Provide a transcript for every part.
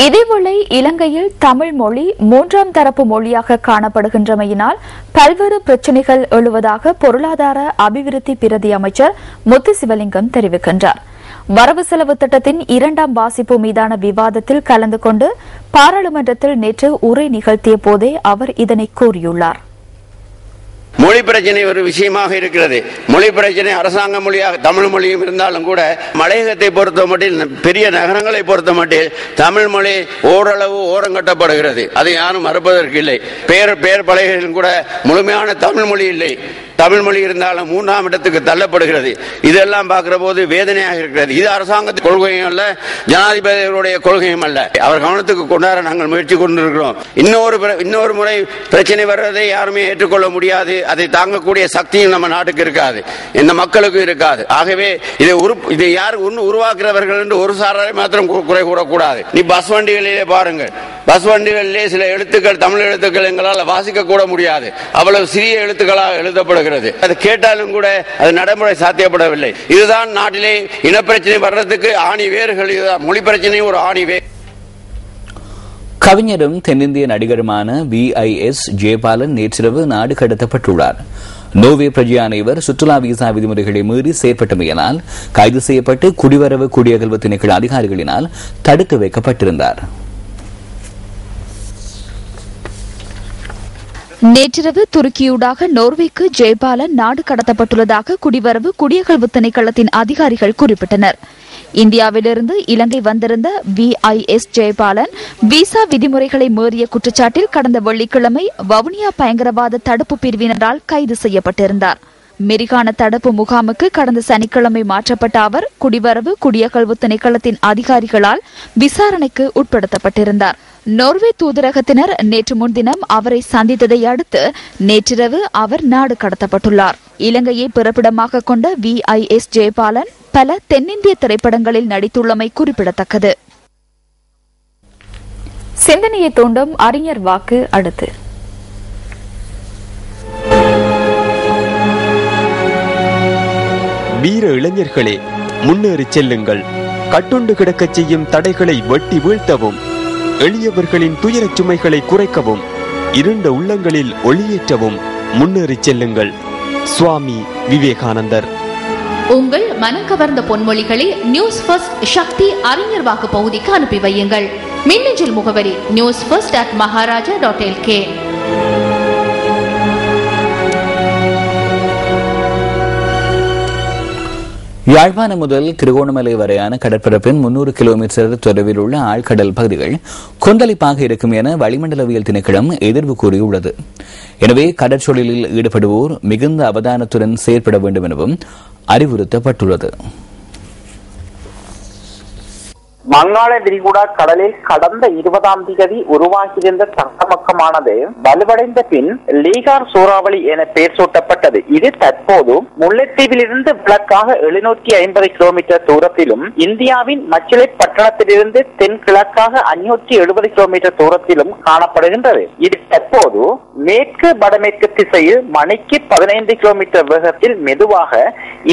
இதேவேளை இலங்கையில் தமிழ் மொழி மூன்றாம் தரப்பு மொழியாக காணப்படுகின்றமையினால் பல்வேறு பிரச்சினைகள் எழுவதாக பொருளாதார அபிவிருத்தி பிரதி அமைச்சர் முத்து சிவலிங்கம் தெரிவிக்கின்றார். வரவு செலவு திட்டத்தின் 2ஆம் வாசிப்பு மீதான விவாதத்தில் கலந்து கொண்டு பாராளுமன்றத்தில் நேற்று உரை நிகழ்த்திய போதே அவர் இதனை கூறியுள்ளார். மொழி பிரச்சனை ஒரு விஷயமாக இருக்கிறது. மொழி பிரச்சனை அரசாங்க மொழியாக தமிழ் மொழியும் இருந்தாலும் கூட மலையகத்தை பொறுத்த மட்டில் பெரிய நகரங்களை பொறுத்த மட்டில் தமிழ் மொழி ஓரளவு ஓரங்கட்டப்படுகிறது. அதை யாரும் மறுப்பதற்கு இல்லை. பெயர் பலகைகளிலும் கூட முழுமையான தமிழ் மொழி இல்லை. தமிழ் மொழி இருந்தாலும் 3ஆம் இடத்துக்கு தள்ளப்படுகிறது. இதெல்லாம் பார்க்கிற போது வேதனையாக இருக்கிறது. இது அரசாங்கத்தின் கொள்கையும் அல்ல, ஜனாதிபதிகளுடைய கொள்கையும் அல்ல. அவர் கவனத்துக்கு கொண்டாட நாங்கள் முயற்சி கொண்டிருக்கிறோம். இன்னொரு முறை பிரச்சனை வர்றதை யாருமே ஏற்றுக்கொள்ள முடியாது. அதை தாங்கக்கூடிய சக்தியும் நம்ம நாட்டுக்கு இருக்காது, இந்த மக்களுக்கு இருக்காது. ஆகவே இதை யார் உருவாக்குறவர்கள் என்று ஒரு சாராரை மாத்திரம் குறை கூறக்கூடாது. நீ பஸ் வண்டிகளிலே பாருங்கள், பஸ் வண்டிகளிலே சில எழுத்துக்கள் தமிழ் எழுத்துக்கள் எங்களால் வாசிக்க கூட முடியாது. அவ்வளவு சிறிய எழுத்துக்களாக எழுதப்படுகிறது. அது கேட்டாலும் கூட அது நடைமுறை சாத்தியப்படவில்லை. இதுதான் நாட்டிலே இனப்பிரச்சனை வர்றதுக்கு ஆணி வேர்கள். இதுதான் மொழி பிரச்சனை ஒரு ஆணி வேர். கவிஞரும் தென்னிந்திய நடிகருமான VIS ஜெயபாலன் நேற்றிரவு நாடு கடத்தப்பட்டுள்ளார். நோர்வே பிரஜையான இவர் சுற்றுலா விசா விதிமுறைகளை மீறி செயற்பட்டமையினால் கைது செய்யப்பட்டு குடிவரவு குடியகல்வு திணைக்கள அதிகாரிகளினால் தடுத்து வைக்கப்பட்டிருந்தார். நேற்றிரவு துருக்கியூடாக நோர்வேக்கு ஜெயபாலன் நாடு கடத்தப்பட்டுள்ளதாக குடிவரவு குடியகல்வு திணைக்களத்தின் அதிகாரிகள் குறிப்பிட்டனர். இந்தியாவிலிருந்து இலங்கை வந்திருந்த VIS ஜெயபாலன் விசா விதிமுறைகளை மீறிய குற்றச்சாட்டில் கடந்த வெள்ளிக்கிழமை வவுனியா பயங்கரவாத தடுப்பு பிரிவினரால் கைது செய்யப்பட்டிருந்தார். மெரிகான தடுப்பு முகாமுக்கு கடந்த சனிக்கிழமை மாற்றப்பட்ட அவர் குடிவரவு குடியகல்வு திணைக்களத்தின் அதிகாரிகளால் விசாரணைக்கு உட்படுத்தப்பட்டிருந்தார். நோர்வே தூதரகத்தினர் நேற்று முன்தினம் அவரை சந்தித்ததை அடுத்து நேற்றிரவு அவர் நாடு கடத்தப்பட்டுள்ளார். இலங்கையை பிறப்பிடமாக கொண்ட VIS ஜெயபாலன் பல தென்னிந்திய திரைப்படங்களில் நடித்துள்ளமை குறிப்பிடத்தக்கது. சிந்தனையை தூண்டும் அறிஞர் வாக்கு அடுத்து. வீர இளைஞர்களே, முன்னேறி செல்லுங்கள். கட்டுண்டு கிடக்கச் செய்யும் தடைகளை வெட்டி வீழ்த்தவும், எளியவர்களின் துயரச் சுமைகளை குறைக்கவும், இருண்ட உள்ளங்களில் ஒளியேற்றவும் முன்னேறி செல்லுங்கள். சுவாமி விவேகானந்தர். உங்கள் மனம் கவர்ந்த பொன்மொழிகளை நியூஸ் ஃபர்ஸ்ட் சக்தி அறிஞர் வாக்கு பகுதிக்கு அனுப்பி வையுங்கள். மின்னஞ்சல் முகவரி newsfirst@maharaja.lk. யாழ்ப்பாணம் முதல் திருகோணமலை வரையான கடற்பரப்பின் 300 கிலோமீட்டர் தொலைவில் உள்ள ஆழ்கடல் பகுதிகள் கொந்தளிப்பாக இருக்கும் என வளிமண்டலவியல் திணைக்களம் எதிர்வு கூறியுள்ளது. எனவே கடற்சொழிலில் ஈடுபடுவோர் மிகுந்த அவதானத்துடன் செயற்பட வேண்டும் எனவும் அறிவுறுத்தப்பட்டுள்ளது. வங்காள விரிகுடா கடலில் கடந்த 20ஆம் தேதி உருவாகியிருந்த தங்கமக்கமானது வலுவடைந்த பின் லீகார் சூறாவளி என பெயர் சூட்டப்பட்டது. இது தற்போது முல்லைத்தீவிலிருந்து விலக்காக 750 கிலோமீட்டர் தூரத்திலும் இந்தியாவின் மச்சிலை பட்டணத்திலிருந்து தென்கிழக்காக 570 கிலோமீட்டர் தூரத்திலும் காணப்படுகின்றது. இது தற்போது மேற்கு வடமேற்கு திசையில் மணிக்கு 15 கிலோமீட்டர் வேகத்தில் மெதுவாக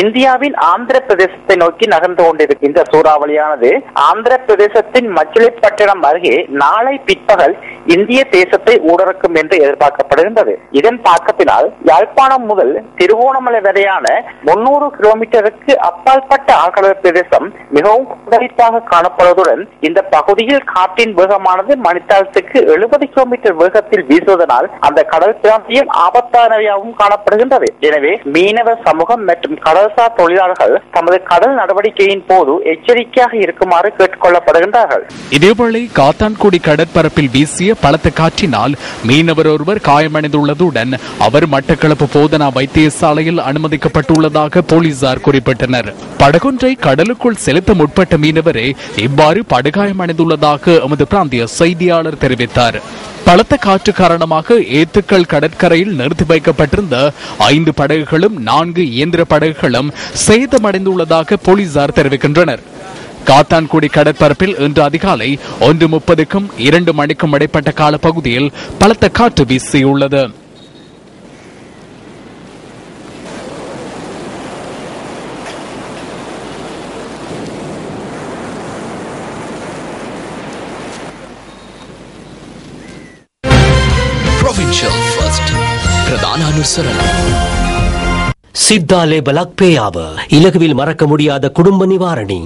இந்தியாவின் ஆந்திர பிரதேசத்தை நோக்கி நகர்ந்து கொண்டிருக்கும். இந்த சூறாவளியானது ஆந்திர பிரதேசத்தின் மச்சிலிப்பட்டினம் அருகே நாளை பிற்பகல் இந்திய தேசத்தை ஊடறுக்கும் என்று எதிர்பார்க்கப்படுகின்றது. இதன் தாக்கத்தினால் யாழ்ப்பாணம் முதல் திருவோணமலை வரையான 300 கிலோமீட்டருக்கு அப்பாற்பட்ட ஆழ்கடல் பிரதேசம் மிகவும் கொந்தளிப்பாக காணப்படுவதுடன் இந்த பகுதியில் காற்றின் வேகமானது மணித்தாளத்துக்கு 70 கிலோமீட்டர் வேகத்தில் வீசுவதனால் அந்த கடல் பிராந்தியம் ஆபத்தானவையாகவும் காணப்படுகின்றது. எனவே மீனவ சமூகம் மற்றும் கடல்சார் தொழிலாளர்கள் தமது கடல் நடவடிக்கையின் போது எச்சரிக்கையாக இருக்குமாறு கேட்டுக்கொள்ளப்படுகின்றார்கள். இதேவேளை காத்தான்குடி கடற்பரப்பில் வீசிய பலத்த காற்றினால் மீனவர் ஒருவர் காயமடைந்துள்ளதுடன் அவர் மட்டக்களப்பு போதனா வைத்தியசாலையில் அனுமதிக்கப்பட்டுள்ளதாக போலீசார் குறிப்பிட்டனர். படகொன்றை கடலுக்குள் செலுத்த முற்பட்ட மீனவரே இவ்வாறு படுகாயமடைந்துள்ளதாக எமது பிராந்திய செய்தியாளர் தெரிவித்தார். பலத்த காற்று காரணமாக ஏத்துக்கள் கடற்கரையில் நிறுத்தி வைக்கப்பட்டிருந்த 5 படகுகளும் 4 இயந்திர படகுகளும் சேதமடைந்துள்ளதாக போலீசார் தெரிவிக்கின்றனர். காத்தான்குடி கடற்பரப்பில் இன்று அதிகாலை 1:30க்கும் 2 மணிக்கும் இடைப்பட்ட காலப்பகுதியில் பலத்த காற்று வீசியுள்ளது. ප්‍රධාන අනුසරණ සිද්ධාලේ බලක් පේයාව இலகுவில் மறக்க முடியாத குடும்ப நிவாரணி.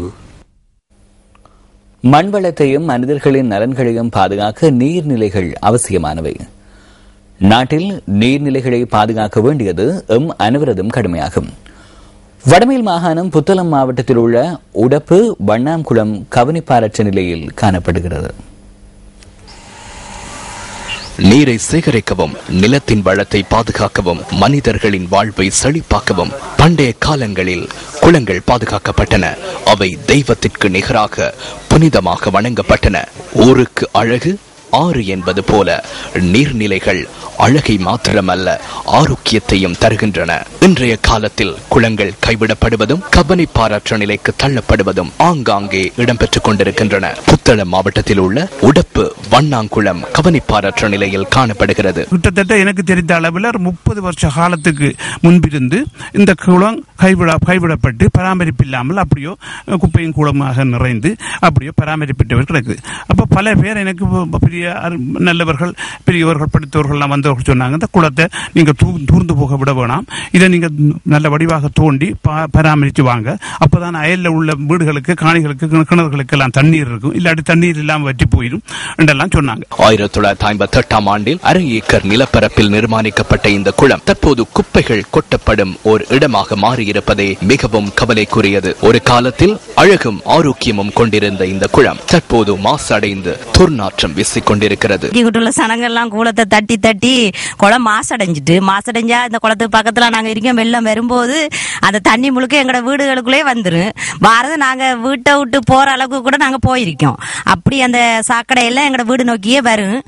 மண்வளத்தையும் மனிதர்களின் நலன்களையும் பாதுகாக்க நீர்நிலைகள் அவசியமானவை. நாட்டில் நீர்நிலைகளை பாதுகாக்க வேண்டியது அனைவரதும் கடமையாகும். வடமேல் மாகாணம் புத்தளம் மாவட்டத்தில் உள்ள உடப்பு வண்ணாம்குளம் கவனிப்பாரற்ற நிலையில் காணப்படுகிறது. நீரை சேகரிக்கவும் நிலத்தின் வளத்தை பாதுகாக்கவும் மனிதர்களின் வாழ்வை செழிப்பாக்கவும் பண்டைய காலங்களில் குளங்கள் பாதுகாக்கப்பட்டன. அவை தெய்வத்திற்கு நிகராக புனிதமாக வணங்கப்பட்டன. ஊருக்கு அழகு ஆறு என்பது போல நீர்நிலைகள் அழகை மாத்திரமல்ல ஆரோக்கியத்தையும் தருகின்றன. இன்றைய காலத்தில் குளங்கள் கைவிடப்படுவதும் கவனிப்பாரற்ற நிலைக்கு தள்ளப்படுவதும் ஆங்காங்கே இடம்பெற்றுக் கொண்டிருக்கின்றன. புத்தளம் மாவட்டத்தில் உள்ள உடப்பு வண்ணாங்குளம் கவனிப்பாரற்ற நிலையில் காணப்படுகிறது. கிட்டத்தட்ட எனக்கு தெரிந்த அளவில் 30 வருஷ காலத்துக்கு முன்பிருந்து இந்த குளம் கைவிடப்பட்டு பராமரிப்பு இல்லாமல் அப்படியோ குப்பையும் கூடமாக நிறைந்து அப்படியோ பராமரிப்பட்டவர் கிடக்குது. அப்போ பல பேர் எனக்கு பெரிய நல்லவர்கள் பெரியவர்கள் படித்தவர்கள் வந்தவர்கள் சொன்னாங்க, இந்த குளத்தை நீங்க தூர்ந்து போக விட வேணாம், இதை நீங்க நல்ல வடிவாக தோண்டி பராமரித்து வாங்க, அப்பதான் அயல்ல உள்ள வீடுகளுக்கு காணிகளுக்கு கிணறுகளுக்கு எல்லாம் தண்ணீர் இருக்கும், இல்லாட்டி தண்ணீர் இல்லாமல் வற்றி போயிடும் என்றெல்லாம் சொன்னாங்க. 1958 ஆண்டில் அரை ஏக்கர் நிலப்பரப்பில் நிர்மாணிக்கப்பட்ட இந்த குளம் தற்போது குப்பைகள் கொட்டப்படும் ஒரு இடமாக மாறியிருப்பதே மிகவும் கவலைக்குரியது. ஒரு காலத்தில் அழகும் ஆரோக்கியமும் கொண்டிருந்த இந்த குளம் தற்போது மாசடைந்து துர்நாற்றம் வீசிக்கொண்டிருக்கிறது. சனங்கள்லாம் குளத்தை தட்டி தட்டி குளம் மாசடைஞ்சா இந்த குளத்துக்கு பக்கத்துல நாங்க இருக்கோம். வெள்ளம் வரும்போது அந்த தண்ணி முழுக்க எங்களோட வீடுகளுக்குள்ளே வந்துரும். வாரது நாங்க வீட்டை விட்டு போற அளவுக்கு கூட நாங்க போயிருக்கோம். அப்படி அந்த சாக்கடை எல்லாம் எங்களோட வீடு நோக்கியே வரும்.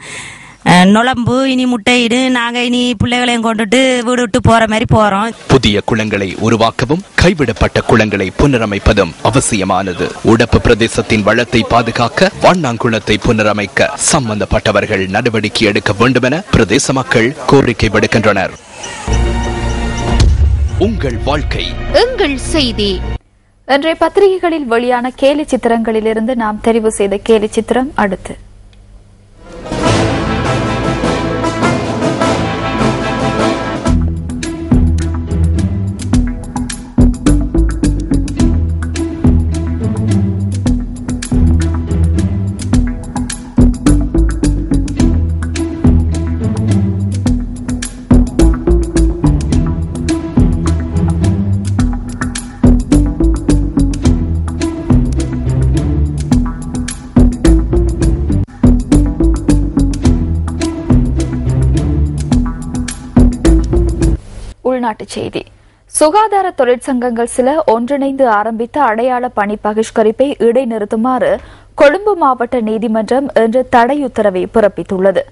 நுழம்பு இனி முட்டையிடு நாங்க இனி பிள்ளைகளையும் கொண்டுட்டு வீடு விட்டு போற மாதிரி போறோம். புதிய குளங்களை உருவாக்கவும் கைவிடப்பட்ட குளங்களை புனரமைப்பதும் அவசியமானது. உடப்பு பிரதேசத்தின் வளத்தை பாதுகாக்க வண்ணாங்குளத்தை புனரமைக்க சம்பந்தப்பட்டவர்கள் நடவடிக்கை எடுக்க வேண்டும் என பிரதேச மக்கள் கோரிக்கை விடுக்கின்றனர். உங்கள் வாழ்க்கை எங்கள் செய்தி. இன்றைய பத்திரிகைகளில் வெளியான கேலி சித்திரங்களிலிருந்து நாம் தெரிவு செய்த கேலி சித்திரம் அடுத்து. உள்நாட்டுச் செய்தி. சுகாதார தொழிற்சங்கங்கள் சில ஒன்றிணைந்து ஆரம்பித்த அடையாள பணி பகிஷ்கரிப்பை இடைநிறுத்துமாறு கொழும்பு மாவட்ட நீதிமன்றம் இன்று தடையுத்தரவை பிறப்பித்துள்ளது.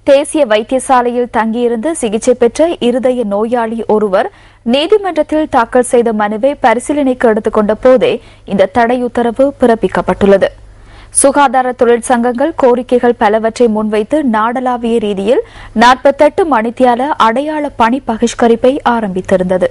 தேசிய வைத்தியசாலையில் தங்கியிருந்து சிகிச்சை பெற்ற இருதய நோயாளி ஒருவர் நீதிமன்றத்தில் தாக்கல் செய்த மனுவை பரிசீலனைக்கு எடுத்துக்கொண்ட போதே இந்த தடையுத்தரவு பிறப்பிக்கப்பட்டுள்ளது. சுகாதார தொழிற்சங்கங்கள் கோரிக்கைகள் பலவற்றை முன்வைத்து நாடளாவிய ரீதியில் 48 மணித்தியால அடையாள பணி பகிஷ்கரிப்பை ஆரம்பித்திருந்தது.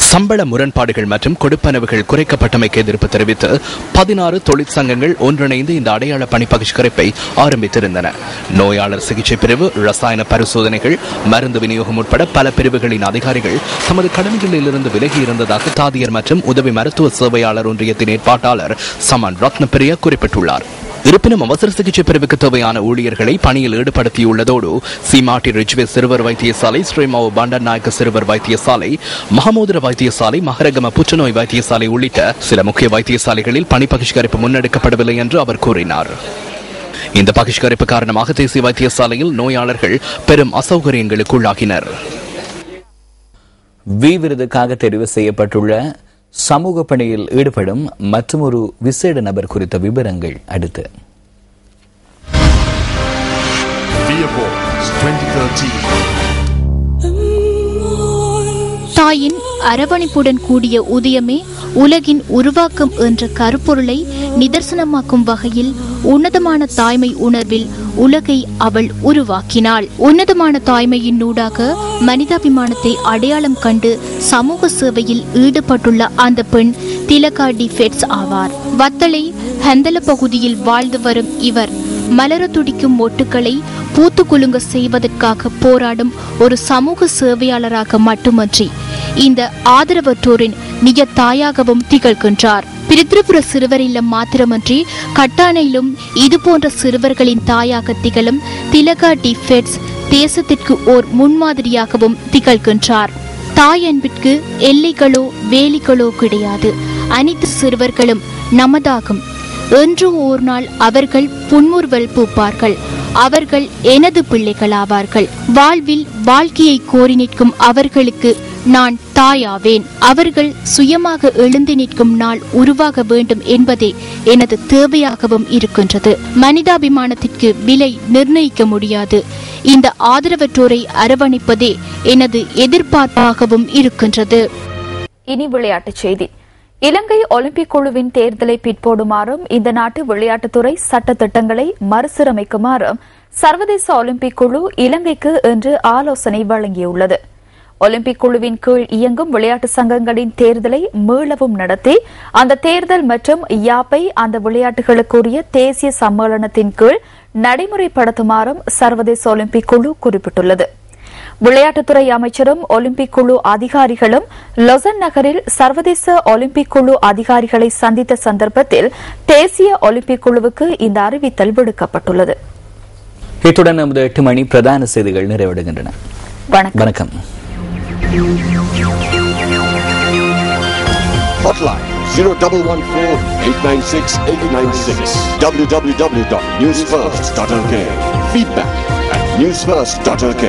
சம்பள முரண்பாடுகள் மற்றும் கொடுப்பனவுகள் குறைக்கப்பட்டமைக்கு எதிர்ப்பு தெரிவித்து 16 தொழிற்சங்கங்கள் ஒன்றிணைந்து இந்த அடையாள பணி பகிஷ்கரிப்பை ஆரம்பித்திருந்தன. நோயாளர் சிகிச்சை பிரிவு, ரசாயன பரிசோதனைகள், மருந்து விநியோகம் உட்பட பல பிரிவுகளின் அதிகாரிகள் தமது கடமைகளில் இருந்து விலகி இருந்ததாக தாதியர் மற்றும் உதவி மருத்துவ சேவையாளர் ஒன்றியத்தின் ஏற்பாட்டாளர் சமன் ரத்னப்பிரியா குறிப்பிட்டுள்ளார். இருப்பினும் அவசர சிகிச்சை பிரிவுக்கு தேவையான ஊழியர்களை பணியில் ஈடுபடுத்தியுள்ளதோடு சீமாட்டி ரிஜ்வே சிறுவர் வைத்தியசாலை, ஸ்ரீமாவு பண்டநாயக்க சிறுவர் வைத்தியசாலை, மகமூதர வைத்தியசாலை, மகரகம புற்றுநோய் வைத்தியசாலை உள்ளிட்ட சில முக்கிய வைத்தியசாலைகளில் பணி பகிஷ்கரிப்பு முன்னெடுக்கப்படவில்லை என்று அவர் கூறினார். இந்த பகிஷ்கரிப்பு காரணமாக தேசிய வைத்தியசாலையில் நோயாளர்கள் பெரும் அசௌகரியங்களுக்கு உள்ளாகினர். விருதுக்காக தெரிவு செய்யப்பட்டுள்ள சமூக பணியில் ஈடுபடும் மற்றொரு விசேட நபர் குறித்த விவரங்கள் அடுத்து. தாயின் அரவணைப்புடன் கூடிய உதயமே உலகின் உருவாக்கம் என்ற கருப்பொருளை நிதர்சனமாக்கும் வகையில் உன்னதமான தாய்மை உணர்வில் உலகை அவள் உருவாக்கினாள். உன்னதமான தாய்மையின் ஊடாக மனிதாபிமானத்தை அடையாளம் கண்டு சமூக சேவையில் ஈடுபட்டுள்ள அந்த பெண் திலகா டி ஃபெட்ஸ் ஆவார். வத்தளை ஹந்தல பகுதியில் வாழ்ந்து வரும் இவர் மலர துடிக்கும் மொட்டுக்களை பூத்து குலுங்க செய்வதற்காக போராடும் ஒரு சமூக சேவையாளராக மட்டுமன்றி இந்த ஆதரவற்றோரின் நிஜ தாயாகவும் திகழ்கின்றார். பிரித்ரபுர சிறுவர் இல்லம் மாத்திரமன்றி கட்டானையிலும் இதுபோன்ற சிறுவர்களின் தாயாக திகழும் திலகா டி ஃபெட்ஸ் தேசத்திற்கு ஓர் முன்மாதிரியாகவும் திகழ்கின்றார். தாய் அன்பிற்கு எல்லைகளோ வேலிகளோ கிடையாது. அனைத்து சிறுவர்களும் நமதாகும். என்று ஓர் நாள் அவர்கள் புன்முறுவல் பூப்பார்கள். அவர்கள் எனது பிள்ளைகளாவார்கள். வாழ்வில் வாழ்க்கையை கோரி நிற்கும் அவர்களுக்கு நான் தாயாவேன். அவர்கள் சுயமாக எழுந்து நிற்கும் நாள் உருவாக வேண்டும் என்பதே எனது தேவையாகவும் இருக்கின்றது. மனிதாபிமானத்திற்கு விலை நிர்ணயிக்க முடியாது. இந்த ஆதரவற்றோரை அரவணைப்பதே எனது எதிர்பார்ப்பாகவும் இருக்கின்றது. இனி விளையாட்டுச் செய்தி. இலங்கை ஒலிம்பிக் குழுவின் தேர்தலை பிற்போடுமாறும் இந்த நாட்டு விளையாட்டுத்துறை சட்ட திட்டங்களை மறுசீரமைக்குமாறும் சர்வதேச ஒலிம்பிக் குழு இலங்கைக்கு இன்று ஆலோசனை வழங்கியுள்ளது. ஒலிம்பிக் குழுவின் கீழ் இயங்கும் விளையாட்டு சங்கங்களின் தேர்தலை மீளவும் நடத்தி அந்த தேர்தல் மற்றும் யாப்பை அந்த விளையாட்டுகளுக்குரிய தேசிய சம்மேளனத்தின் கீழ் நடைமுறைப்படுத்துமாறும் சர்வதேச ஒலிம்பிக் குழு குறிப்பிட்டுள்ளது. விளையாட்டுத்துறை அமைச்சரும் ஒலிம்பிக் குழு அதிகாரிகளும் லொசன் நகரில் சர்வதேச ஒலிம்பிக் குழு அதிகாரிகளை சந்தித்த சந்தர்ப்பத்தில் தேசிய ஒலிம்பிக் குழுவுக்கு இந்த அறிவித்தல் விடுக்கப்பட்டுள்ளது. இத்துடன் நமது 8 மணி பிரதான செய்திகள் நிறைவடைகின்றன. வணக்கம். Hotline 0114-896-896 www.newsfirst.lk. Feedback at newsfirst.lk.